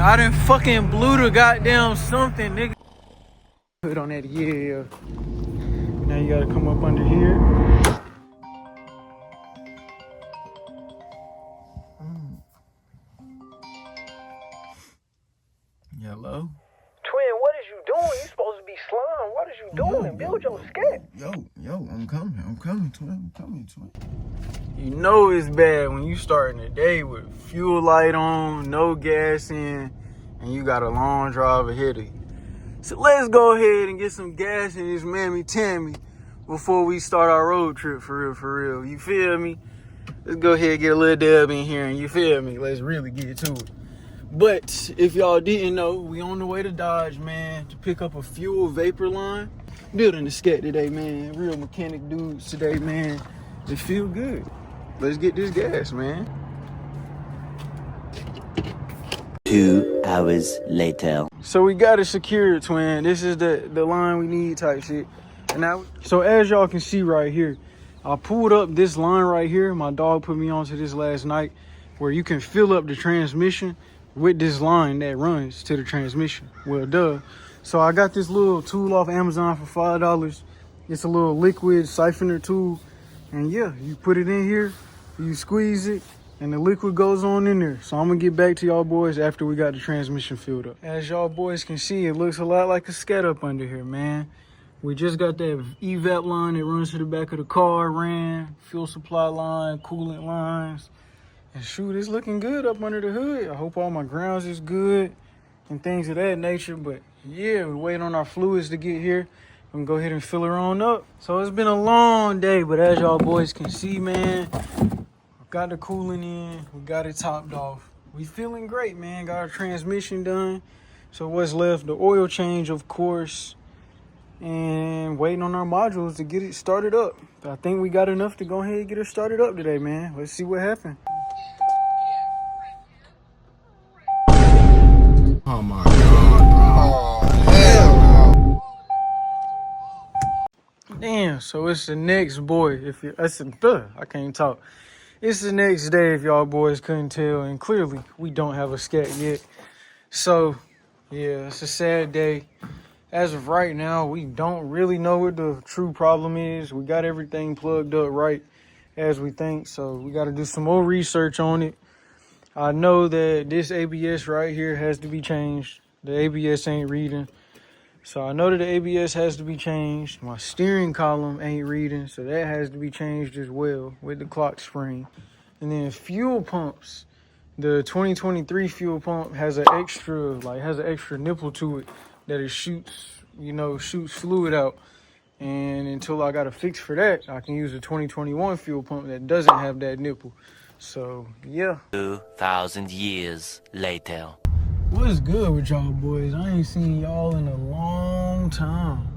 I done fucking blew the goddamn something, nigga. Put on that, yeah. Now you gotta come up under here. Hello? Twin, what is you doing? You supposed to be slime. What is you doing? Build your scat. Yo, I'm coming, twin. You know it's bad when you starting the day with fuel light on, no gas in, and you got a long drive ahead of you. So let's go ahead and get some gas in this Mammy Tammy before we start our road trip for real. You feel me? Let's go ahead and get a little dub in here and you feel me? Let's really get to it. But if y'all didn't know, we on the way to Dodge, man, to pick up a fuel vapor line. Building the Scat today, man. Real mechanic dudes today, man. It feel good. Let's get this gas, man. 2 hours later. So we got it secured, twin. This is the line we need type shit. And now, so as y'all can see right here, I pulled up this line right here. My dog put me onto this last night where you can fill up the transmission with this line that runs to the transmission. Well, duh. So I got this little tool off Amazon for $5. It's a little liquid siphoner tool. And yeah, you put it in here, you squeeze it, and the liquid goes on in there. So I'm gonna get back to y'all boys after we got the transmission filled up. As y'all boys can see, it looks a lot like a Scat up under here, man. We just got that evap line that runs to the back of the car, ran, fuel supply line, coolant lines. And shoot, it's looking good up under the hood. I hope all my grounds is good and things of that nature. But yeah, we're waiting on our fluids to get here. We can go ahead and fill her on up. So it's been a long day, but as y'all boys can see, man, got the coolant in, we got it topped off. We feeling great, man. Got our transmission done. So what's left? The oil change, of course, and waiting on our modules to get it started up. I think we got enough to go ahead and get it started up today, man. Let's see what happens. Oh my God, bro. Oh, hell no. Damn, so it's the next boy. If you, I can't talk. It's the next day if y'all boys couldn't tell, and clearly we don't have a Scat yet. So yeah, it's a sad day. As of right now, we don't really know what the true problem is. We got everything plugged up right as we think, so we got to do some more research on it. I know that this ABS right here has to be changed. The ABS ain't reading. So I know that the ABS has to be changed. My steering column ain't reading, so that has to be changed as well with the clock spring. And then fuel pumps. The 2023 fuel pump has an extra nipple to it that it shoots fluid out. And until I got a fix for that, I can use a 2021 fuel pump that doesn't have that nipple. So, yeah. 2,000 years later. What's good with y'all boys? I ain't seen y'all in a long time.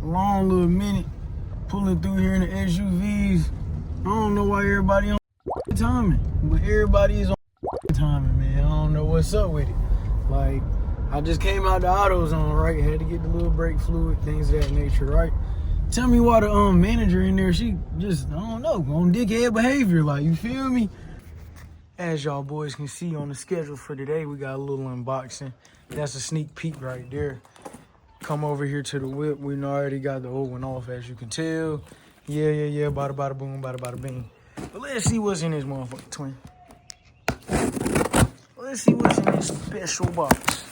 Long little minute. Pulling through here in the SUVs. I don't know why everybody on timing. But everybody is on timing, man. I don't know what's up with it. Like, I just came out the AutoZone, right? Had to get the little brake fluid, things of that nature, right? Tell me why the manager in there, she just, I don't know, on dickhead behavior, like, you feel me? As y'all boys can see on the schedule for today, we got a little unboxing. That's a sneak peek right there. Come over here to the whip. We already got the old one off, as you can tell. Yeah, bada bada boom, bada bing. But let's see what's in this motherfucking twin. Let's see what's in this special box.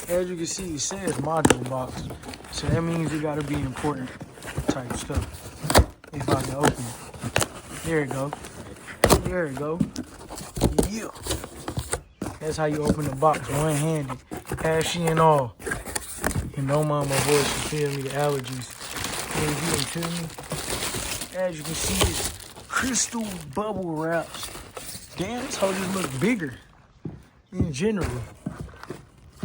As you can see, it says module box. So that means it gotta be important type stuff. If I can open it. There it go. There it go. Yeah. That's how you open the box one-handed. Ashy and all. And don't mind my voice, you feel me, the allergies. You feel me? As you can see, it's crystal bubble wraps. Damn, this hoe just look bigger in general.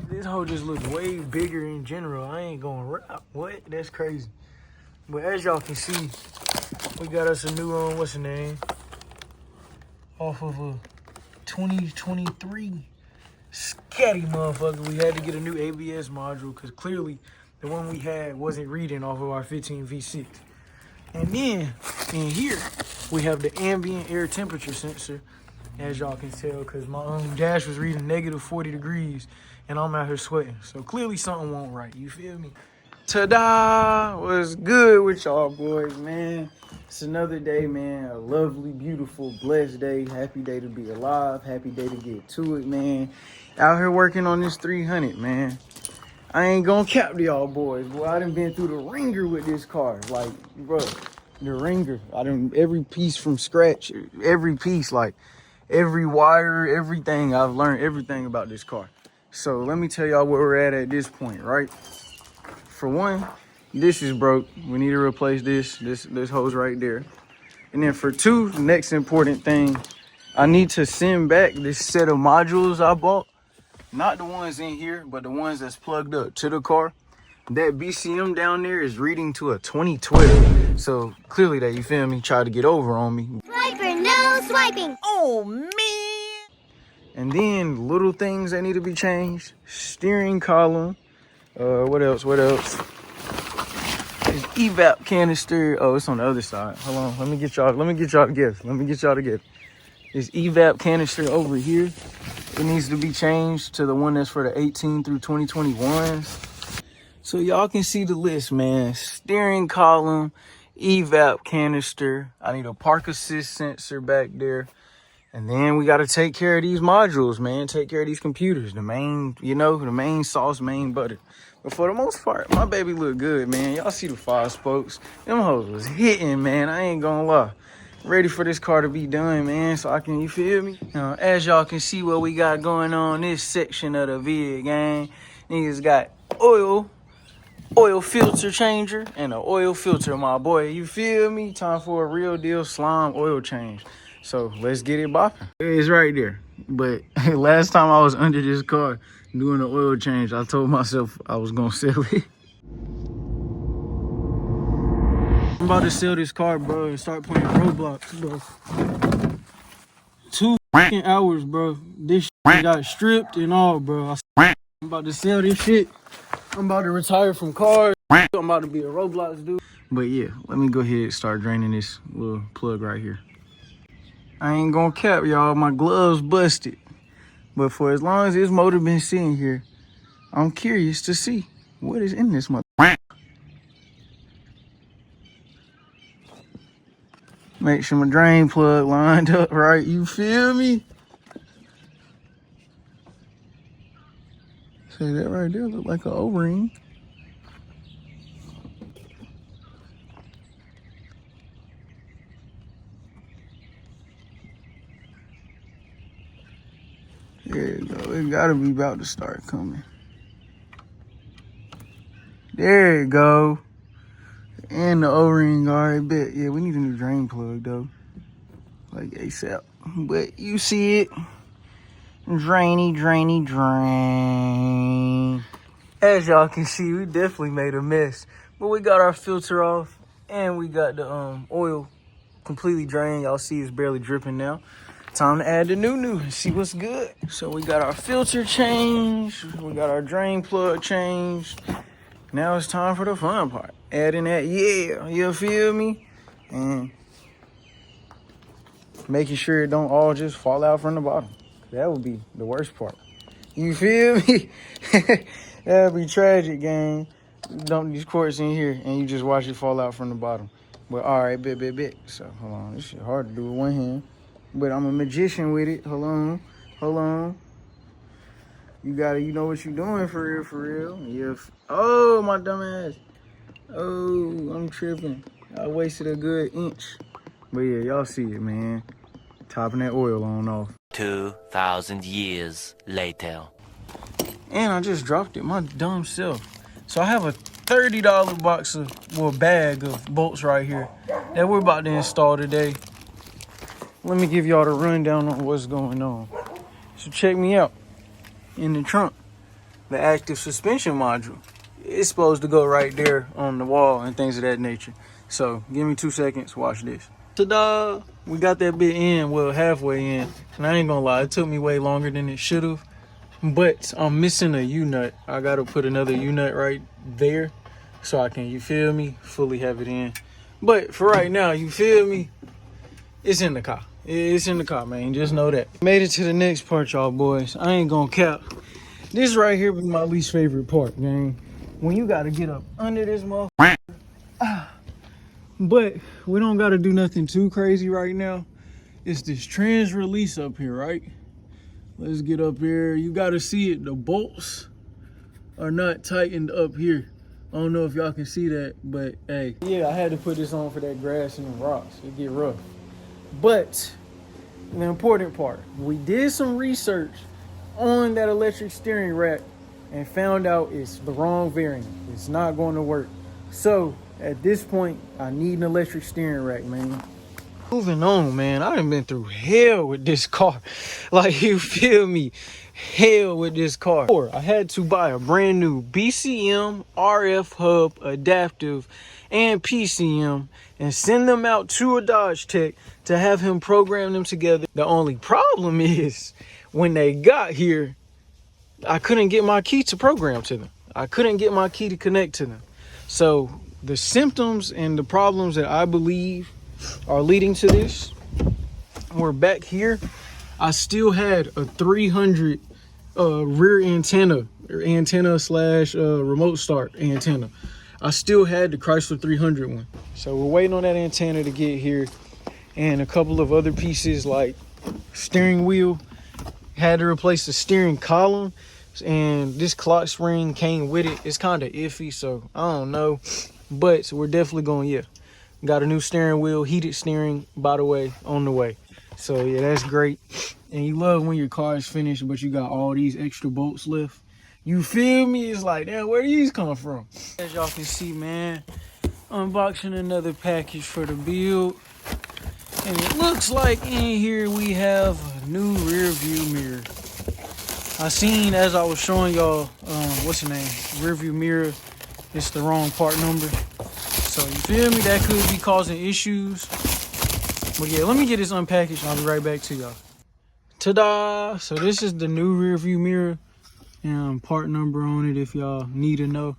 This hoe just looks way bigger in general. I ain't gonna rap. What? That's crazy. But as y'all can see, we got us a new what's the name? Off of a 2023 Scatty motherfucker. We had to get a new ABS module because clearly the one we had wasn't reading off of our 15 V6. And then in here, we have the ambient air temperature sensor. as y'all can tell, because my dash was reading negative 40 degrees, and I'm out here sweating. So clearly something won't right, you feel me? Ta-da! What's good with y'all boys, man? It's another day, man. A lovely, beautiful, blessed day. Happy day to be alive. Happy day to get to it, man. Out here working on this 300, man. I ain't gonna cap to y'all boys. Boy, I done been through the ringer with this car. Like, bro, the ringer. I done every piece from scratch. Every piece, like, every wire, everything. I've learned everything about this car. So let me tell y'all where we're at this point, right? For one, this is broke. We need to replace this hose right there. And then for two, the next important thing, I need to send back this set of modules I bought. Not the ones in here, but the ones that's plugged up to the car. That BCM down there is reading to a 2012. So clearly that, you feel me, tried to get over on me. Swiper, no swiping. Oh, man. And then little things that need to be changed. Steering column. What else? This evap canister. Oh, it's on the other side. Hold on. Let me get y'all together. This evap canister over here. It needs to be changed to the one that's for the 18 through 2021s. So y'all can see the list, man. Steering column, evap canister. I need a park assist sensor back there. And then we got to take care of these modules, man. Take care of these computers. The main, the main sauce, main butter. But for the most part, my baby look good, man. Y'all see the 5 spokes. Them hoes was hitting, man. I ain't gonna lie. Ready for this car to be done, man, so I can, you feel me? Now, as y'all can see what we got going on this section of the vid, gang. Niggas got oil filter changer, and an oil filter, my boy. You feel me? Time for a real deal slime oil change. So let's get it bopping. It's right there. But last time I was under this car doing the oil change, I told myself I was gonna sell it. I'm about to sell this car, bro, and start playing Roblox, bro. 2 fucking hours, bro. This shit got stripped and all, bro. I'm about to sell this shit. I'm about to retire from cars. I'm about to be a Roblox dude. But yeah, let me go ahead and start draining this little plug right here. I ain't gonna cap, y'all. My gloves busted. But for as long as this motor been sitting here, I'm curious to see what is in this mother. Make sure my drain plug lined up right, you feel me? Say that right there look like an O-ring. There you go, it gotta be about to start coming. There you go. And the O-ring, all right, bet. Yeah, we need a new drain plug, though. Like ASAP. But you see it. Drainy, drainy, drain. As y'all can see, we definitely made a mess. But we got our filter off. And we got the oil completely drained. Y'all see it's barely dripping now. Time to add the new and see what's good. So we got our filter changed. We got our drain plug changed. Now it's time for the fun part. Adding that, yeah, you feel me? And making sure it don't all just fall out from the bottom. That would be the worst part. You feel me? That would be tragic, gang. Dump these quarts in here and you just watch it fall out from the bottom. But all right, bet. So hold on, this shit hard to do with one hand. But I'm a magician with it. Hold on. You know what you're doing for real. Yeah. Oh, my dumb ass. Oh, I'm tripping. I wasted a good inch. But yeah, y'all see it, man. Topping that oil on off. 2,000 years later. And I just dropped it, my dumb self. So I have a $30 box bag of bolts right here that we're about to install today. Let me give y'all the rundown on what's going on. So check me out. In the trunk, the active suspension module, it's supposed to go right there on the wall and things of that nature. So give me 2 seconds, watch this. Ta-da! We got that bit in, well, halfway in. And I ain't gonna lie, it took me way longer than it should have. But I'm missing a U-nut. I gotta put another U-nut right there so I can, you feel me, fully have it in. But for right now, you feel me, it's in the car. It's in the car, man. Just know that. Made it to the next part, y'all boys. I ain't gonna cap. This right here was my least favorite part, gang. When you gotta get up under this motherfucker. But we don't gotta do nothing too crazy right now. It's this trans release up here, right? Let's get up here. You gotta see it. The bolts are not tightened up here. I don't know if y'all can see that, but hey. Yeah, I had to put this on for that grass and the rocks. It get rough. But the important part, we did some research on that electric steering rack and found out it's the wrong variant. It's not going to work. So at this point, I need an electric steering rack, man. Moving on, man. I done been through hell with this car. Like, you feel me? Hell with this car. I had to buy a brand new BCM, RF hub, adaptive, and PCM and send them out to a Dodge Tech to have him program them together. The only problem is when they got here, I couldn't get my key to program to them. I couldn't get my key to connect to them. So the symptoms and the problems that I believe are leading to this were back here. I still had a 300 rear antenna slash remote start antenna. I still had the Chrysler 300 one. So we're waiting on that antenna to get here, and a couple of other pieces like steering wheel. Had to replace the steering column, and this clock spring came with it. It's kind of iffy, so I don't know, but we're definitely going. Yeah, got a new steering wheel, heated steering, by the way, on the way. So yeah, that's great. And you love when your car is finished, but you got all these extra bolts left. You feel me? It's like, damn, where these come from? As y'all can see, man, unboxing another package for the build. And it looks like in here we have a new rear view mirror. I seen, as I was showing y'all, what's the name? Rear view mirror. It's the wrong part number. So you feel me? That could be causing issues. But yeah, let me get this unpackaged and I'll be right back to y'all. Ta-da! So this is the new rear view mirror. And part number on it if y'all need to know.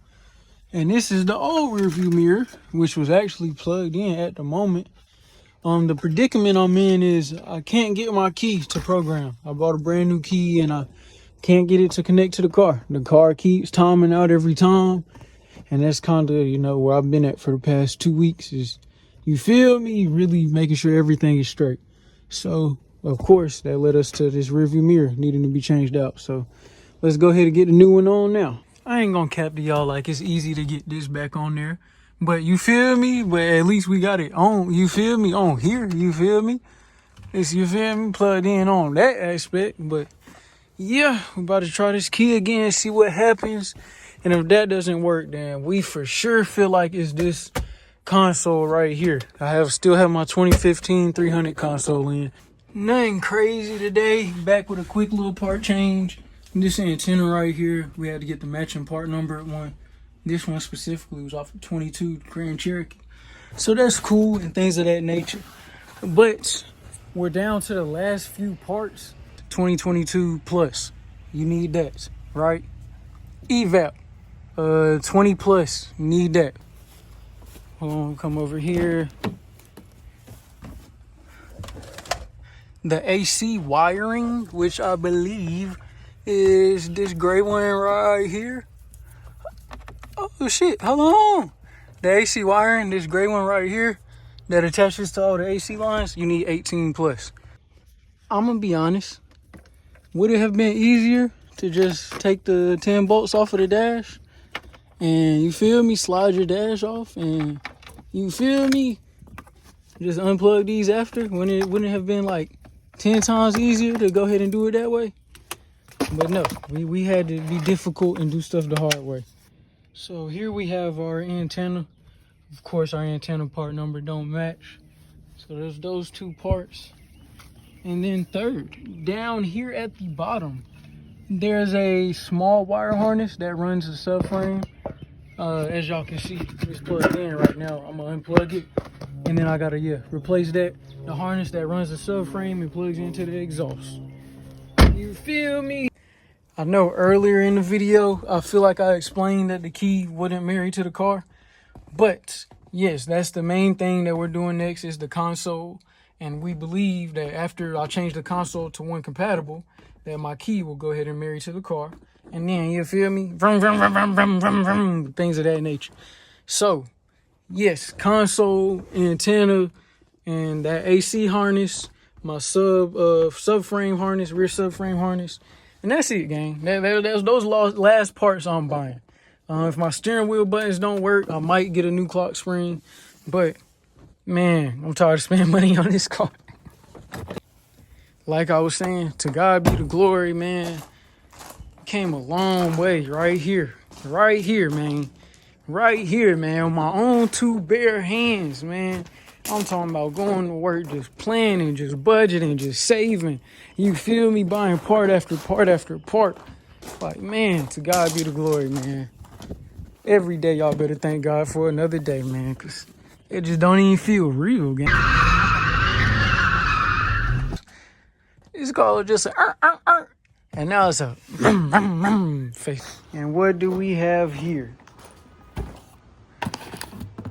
And this is the old rear view mirror, which was actually plugged in at the moment. The predicament I'm in is I can't get my key to program. I bought a brand new key and I can't get it to connect to the car. The car keeps timing out every time. And that's kind of, you know, where I've been at for the past 2 weeks is, you feel me, really making sure everything is straight. So, of course, that led us to this rearview mirror needing to be changed out. So, let's go ahead and get the new one on now. I ain't gonna cap to y'all like it's easy to get this back on there. But you feel me? But at least we got it on, you feel me, on here, you feel me? It's, you feel me, plugged in on that aspect. But yeah, we're about to try this key again, see what happens. And if that doesn't work, then we for sure feel like it's this console right here. I still have my 2015 300 console in. Nothing crazy today. Back with a quick little part change. This antenna right here, we had to get the matching part number at one. This one specifically was off of 22 Grand Cherokee. So that's cool and things of that nature. But we're down to the last few parts. 2022 plus. You need that, right? Evap. 20 plus. You need that. Hold on, come over here. The AC wiring, which I believe is this gray one right here. Oh shit, hold on. The AC wiring, this gray one right here that attaches to all the AC lines, you need 18 plus. I'm gonna be honest. Would it have been easier to just take the 10 bolts off of the dash and, you feel me, slide your dash off and, you feel me, just unplug these after? Wouldn't it have been like 10 times easier to go ahead and do it that way? But no, we had to be difficult and do stuff the hard way. So here we have our antenna. Of course, our antenna part number don't match. So there's those two parts. And then third, down here at the bottom, there's a small wire harness that runs the subframe. As y'all can see, it's plugged in right now. I'm gonna unplug it. And then I gotta, replace that. The harness that runs the subframe and plugs into the exhaust. You feel me? I know earlier in the video, I feel like I explained that the key wasn't married to the car. But yes, that's the main thing that we're doing next is the console And we believe that after I change the console to one compatible, that my key will go ahead and marry to the car. And then, you feel me? Vroom, vroom, vroom, vroom, vroom, vroom, vroom, things of that nature. So, yes, console, antenna, and that AC harness, my subframe harness, rear subframe harness. And that's it, gang. That's those last parts I'm buying. If my steering wheel buttons don't work, I might get a new clock spring. But, man, I'm tired of spending money on this car. Like I was saying, to God be the glory, man. Came a long way right here. Right here, man. Right here, man. On my own two bare hands, man. I'm talking about going to work, just planning, just budgeting, just saving. You feel me? Buying part after part after part. Like, man, to God be the glory, man. Every day, y'all better thank God for another day, man, because it just don't even feel real, gang. It's called just a and now it's a face. And what do we have here?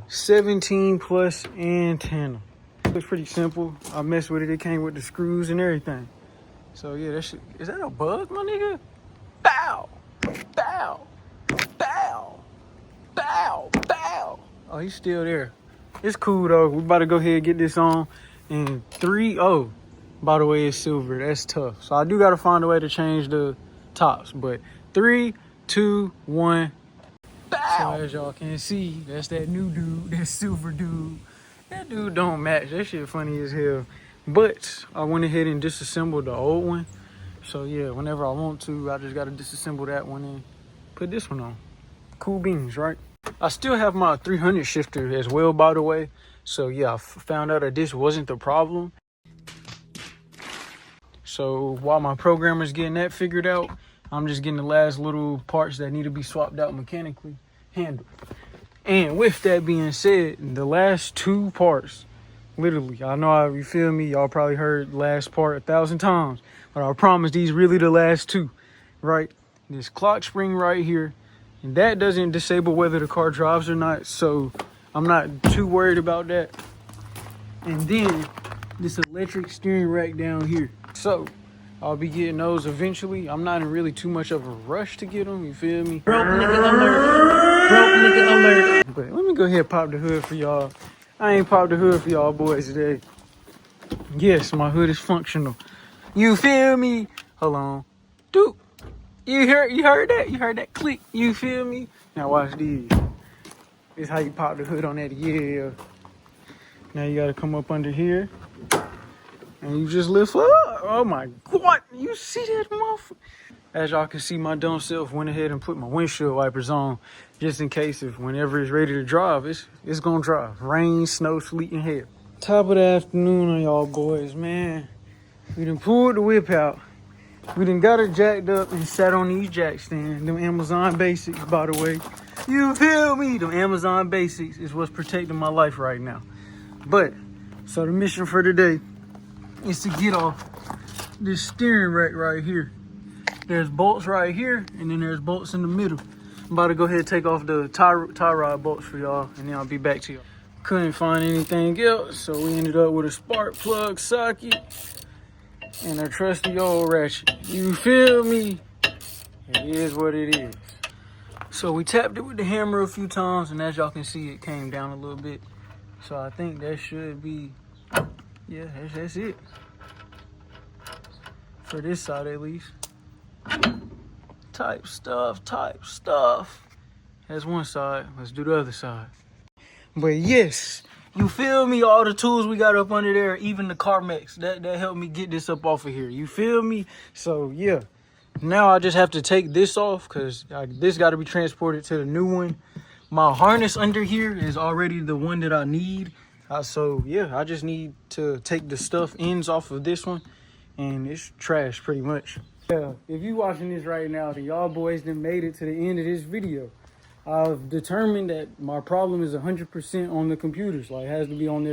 17 plus antenna. It's pretty simple. I messed with it. It came with the screws and everything. So yeah, that shit. Is that a bug, my nigga? Bow, bow, bow, bow, bow. Oh, he's still there. It's cool though. We about to go ahead and get this on. And 3-0. By the way, it's silver. That's tough. So I do got to find a way to change the tops. But 3, 2, 1. Bow. So as y'all can see, that's that new dude. That silver dude. That dude don't match. That shit funny as hell. But I went ahead and disassembled the old one. So yeah, whenever I want to, I just got to disassemble that one and put this one on. Cool beans, right? I still have my 300 shifter as well, by the way. So yeah, I found out that this wasn't the problem. So while my programmer's getting that figured out, I'm just getting the last little parts that need to be swapped out mechanically handled. And with that being said, the last two parts, literally, I know you feel me, y'all probably heard last part 1,000 times, but I promise these really the last two, right? This clock spring right here, and that doesn't disable whether the car drives or not, so I'm not too worried about that. And then this electric steering rack down here. So I'll be getting those eventually. I'm not in really too much of a rush to get them, you feel me? Broke nigga alert. Broke nigga alert. But let me go ahead and pop the hood for y'all. I ain't popped the hood for y'all boys today. Yes, my hood is functional. You feel me? Hold on. Dude, you heard that? You heard that click? You feel me? Now watch these. This is how you pop the hood on that, yeah. Now you gotta come up under here. And you just lift up. Oh my God, you see that motherfucker? As y'all can see, my dumb self went ahead and put my windshield wipers on just in case if whenever it's ready to drive, it's gonna drive. Rain, snow, sleet, and hail. Top of the afternoon on y'all boys, man. We done pulled the whip out. We done got it jacked up and sat on these jack stands. Them Amazon Basics, by the way. You feel me? Them Amazon Basics is what's protecting my life right now. But, so the mission for today is to get off this steering rack right here. There's bolts right here, and then there's bolts in the middle. I'm about to go ahead and take off the tie rod bolts for y'all, and then I'll be back to y'all. Couldn't find anything else, so we ended up with a spark plug socket and a trusty old ratchet. You feel me? It is what it is. So we tapped it with the hammer a few times, and as y'all can see, it came down a little bit. So I think that should be, yeah, that's it. For this side, at least. Type stuff. That's one side. Let's do the other side. But yes, you feel me? All the tools we got up under there, even the Carmex, that helped me get this up off of here. You feel me? So yeah, now I just have to take this off because this got to be transported to the new one. My harness under here is already the one that I need. So yeah, I just need to take the stuff ends off of this one, and it's trash pretty much. Yeah, if you watching this right now, then y'all boys done made it to the end of this video. I've determined that my problem is 100% on the computers. Like, it has to be on the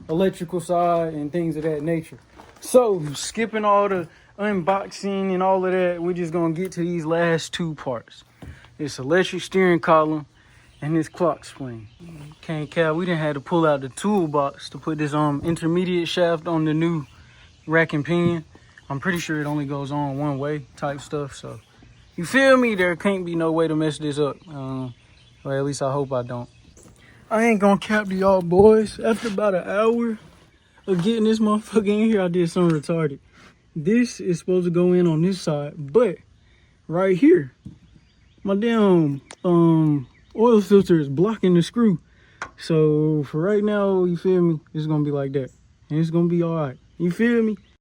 electrical side, and things of that nature. So, skipping all the unboxing and all of that, we're just gonna get to these last two parts. This electric steering column and this clock spring. Can't cap, we done had to pull out the toolbox to put this intermediate shaft on the new rack and pinion. I'm pretty sure it only goes on one way type stuff, so you feel me? There can't be no way to mess this up. Or at least I hope I don't. I ain't gonna cap to y'all boys. After about an hour of getting this motherfucker in here, I did something retarded. This is supposed to go in on this side, but right here, my damn oil filter is blocking the screw. So for right now, you feel me? It's gonna be like that, and it's gonna be all right. You feel me?